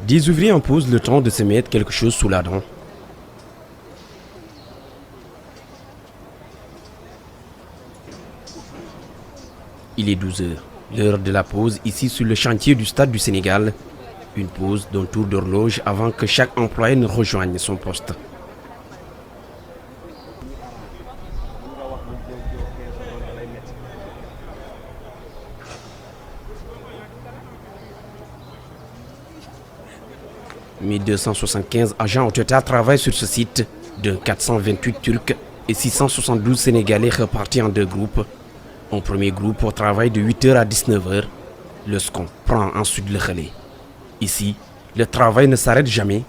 Des ouvriers imposent le temps de se mettre quelque chose sous la dent. Il est 12 heures, l'heure de la pause ici sur le chantier du Stade du Sénégal. Une pause d'un tour d'horloge avant que chaque employé ne rejoigne son poste. « 1275 agents au total travaillent sur ce site, de 428 Turcs et 672 Sénégalais repartis en deux groupes. Un premier groupe travaille de 8h à 19h. Le second prend ensuite le relais. Ici, le travail ne s'arrête jamais,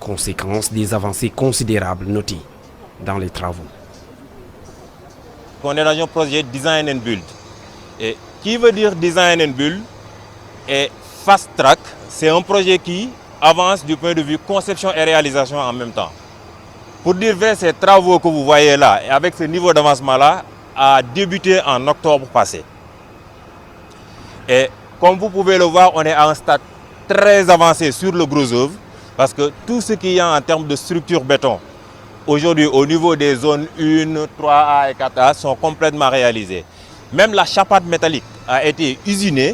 conséquence des avancées considérables notées dans les travaux. On est dans un projet Design and Build. Et qui veut dire Design and Build et Fast Track, c'est un projet qui avance du point de vue conception et réalisation en même temps. Pour dire vrai, ces travaux que vous voyez là, et avec ce niveau d'avancement-là, a débuté en octobre passé. Et comme vous pouvez le voir, on est à un stade très avancé sur le gros œuvre, parce que tout ce qu'il y a en termes de structure béton, aujourd'hui au niveau des zones 1, 3A et 4A sont complètement réalisés. Même la charpente métallique a été usinée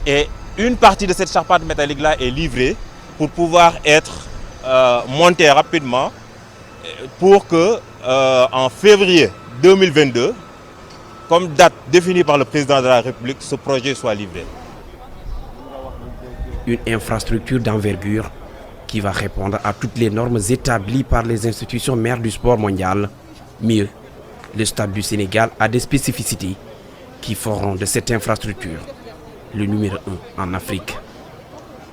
et une partie de cette charpente métallique-là est livrée pour pouvoir être montée rapidement pour que en février 2022, comme date définie par le président de la République, ce projet soit livré. Une infrastructure d'envergure qui va répondre à toutes les normes établies par les institutions mères du sport mondial. Mieux, le Stade du Sénégal a des spécificités qui feront de cette infrastructure le numéro 1 en Afrique.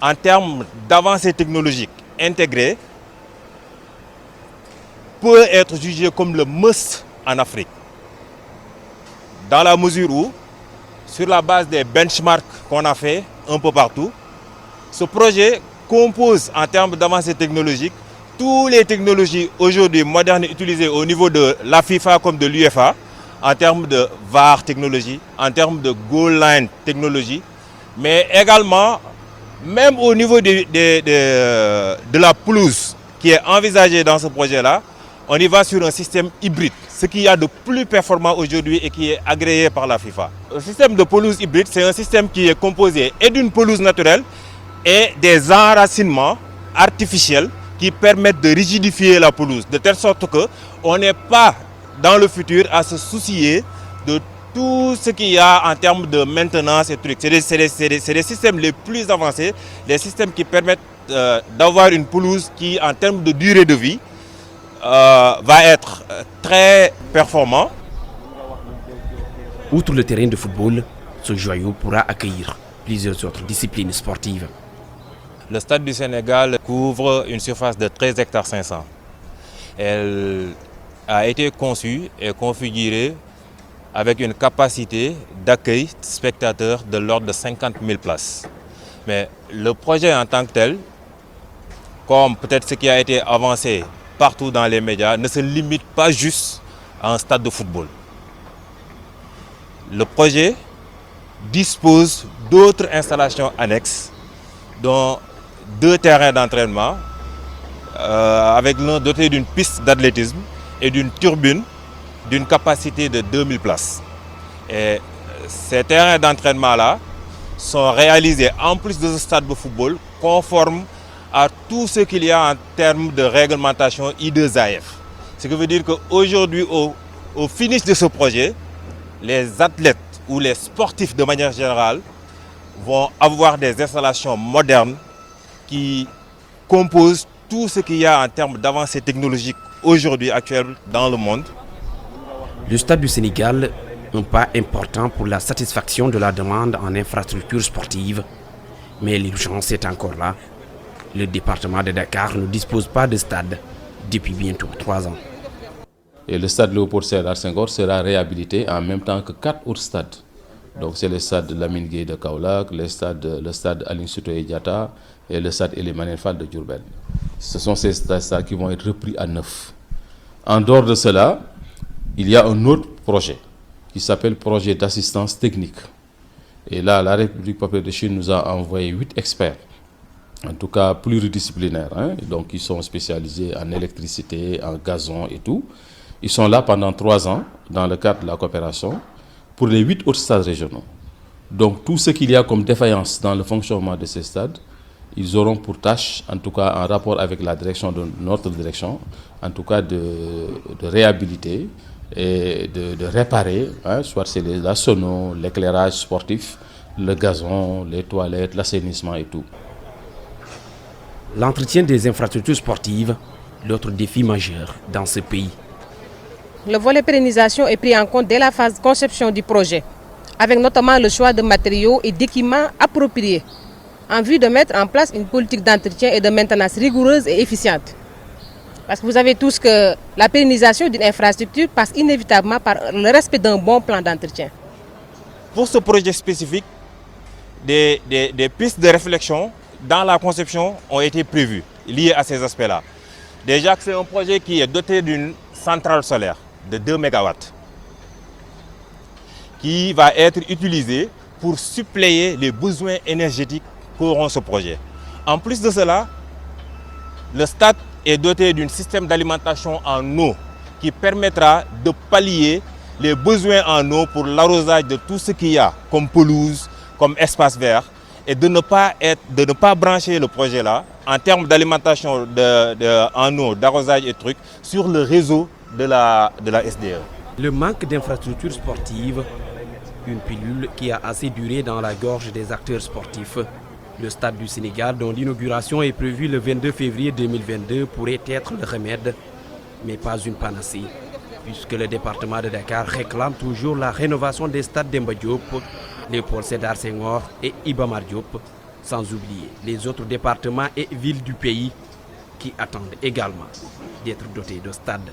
En termes d'avancée technologique intégrée, peut être jugé comme le must en Afrique. Dans la mesure où, sur la base des benchmarks qu'on a fait un peu partout, ce projet compose en termes d'avancée technologique toutes les technologies aujourd'hui modernes utilisées au niveau de la FIFA comme de l'UEFA, en termes de VAR technologie, en termes de goal line technologie, mais également, même au niveau de la pelouse qui est envisagée dans ce projet-là, on y va sur un système hybride, ce qu'il y a de plus performant aujourd'hui et qui est agréé par la FIFA. Le système de pelouse hybride, c'est un système qui est composé et d'une pelouse naturelle et des enracinements artificiels qui permettent de rigidifier la pelouse, de telle sorte qu'on n'est pas dans le futur à se soucier de tout ce qu'il y a en termes de maintenance et trucs. C'est des systèmes les plus avancés, des systèmes qui permettent d'avoir une pelouse qui, en termes de durée de vie, va être très performant. Outre le terrain de football, ce joyau pourra accueillir plusieurs autres disciplines sportives. Le Stade du Sénégal couvre une surface de 13 hectares 500. Elle a été conçue et configurée avec une capacité d'accueil spectateurs de l'ordre de 50 000 places. Mais le projet en tant que tel, comme peut-être ce qui a été avancé partout dans les médias, ne se limite pas juste à un stade de football. Le projet dispose d'autres installations annexes, dont 2 terrains d'entraînement, avec l'un doté d'une piste d'athlétisme et d'une turbine d'une capacité de 2000 places. Et ces terrains d'entraînement-là sont réalisés en plus de ce stade de football, conformes à tout ce qu'il y a en termes de réglementation I2AF. Ce qui veut dire qu'aujourd'hui, au finish de ce projet, les athlètes ou les sportifs de manière générale vont avoir des installations modernes qui composent tout ce qu'il y a en termes d'avancées technologiques aujourd'hui actuelles dans le monde. Le Stade du Sénégal, un pas important pour la satisfaction de la demande en infrastructures sportives. Mais l'urgence est encore là. Le département de Dakar ne dispose pas de stade depuis bientôt 3 ans. Et le stade Léopold Sédar Senghor sera réhabilité en même temps que 4 autres stades. Donc c'est le stade Lamine Gueye de Kaolack, le stade Aline Sitoé Diatta et le stade Elimane Fall de Diourbel. Ce sont ces stades qui vont être repris à neuf. En dehors de cela, il y a un autre projet qui s'appelle projet d'assistance technique. Et là, la République populaire de Chine nous a envoyé 8 experts en tout cas pluridisciplinaires, hein. Donc ils sont spécialisés en électricité, en gazon et tout. Ils sont là pendant 3 ans dans le cadre de la coopération pour les 8 autres stades régionaux. Donc tout ce qu'il y a comme défaillance dans le fonctionnement de ces stades, ils auront pour tâche, en tout cas en rapport avec la direction de notre direction, en tout cas de réhabiliter et de réparer, hein, soit c'est la sono, l'éclairage sportif, le gazon, les toilettes, l'assainissement et tout. L'entretien des infrastructures sportives, l'autre défi majeur dans ce pays. Le volet pérennisation est pris en compte dès la phase de conception du projet, avec notamment le choix de matériaux et d'équipements appropriés, en vue de mettre en place une politique d'entretien et de maintenance rigoureuse et efficiente. Parce que vous savez tous que la pérennisation d'une infrastructure passe inévitablement par le respect d'un bon plan d'entretien. Pour ce projet spécifique, des pistes de réflexion dans la conception ont été prévues, liées à ces aspects-là. Déjà que c'est un projet qui est doté d'une centrale solaire de 2 MW, qui va être utilisée pour suppléer les besoins énergétiques qu'auront ce projet. En plus de cela, le stade est doté d'un système d'alimentation en eau qui permettra de pallier les besoins en eau pour l'arrosage de tout ce qu'il y a comme pelouse, comme espace vert, et de ne pas brancher le projet là en termes d'alimentation en eau, d'arrosage et trucs sur le réseau de la SDE. Le manque d'infrastructures sportives, une pilule qui a assez duré dans la gorge des acteurs sportifs. Le stade du Sénégal, dont l'inauguration est prévue le 22 février 2022, pourrait être le remède, mais pas une panacée, puisque le département de Dakar réclame toujours la rénovation des stades d'Emba Diop, Léopold Sédar Senghor et Iba Mar Diop, sans oublier les autres départements et villes du pays qui attendent également d'être dotés de stades.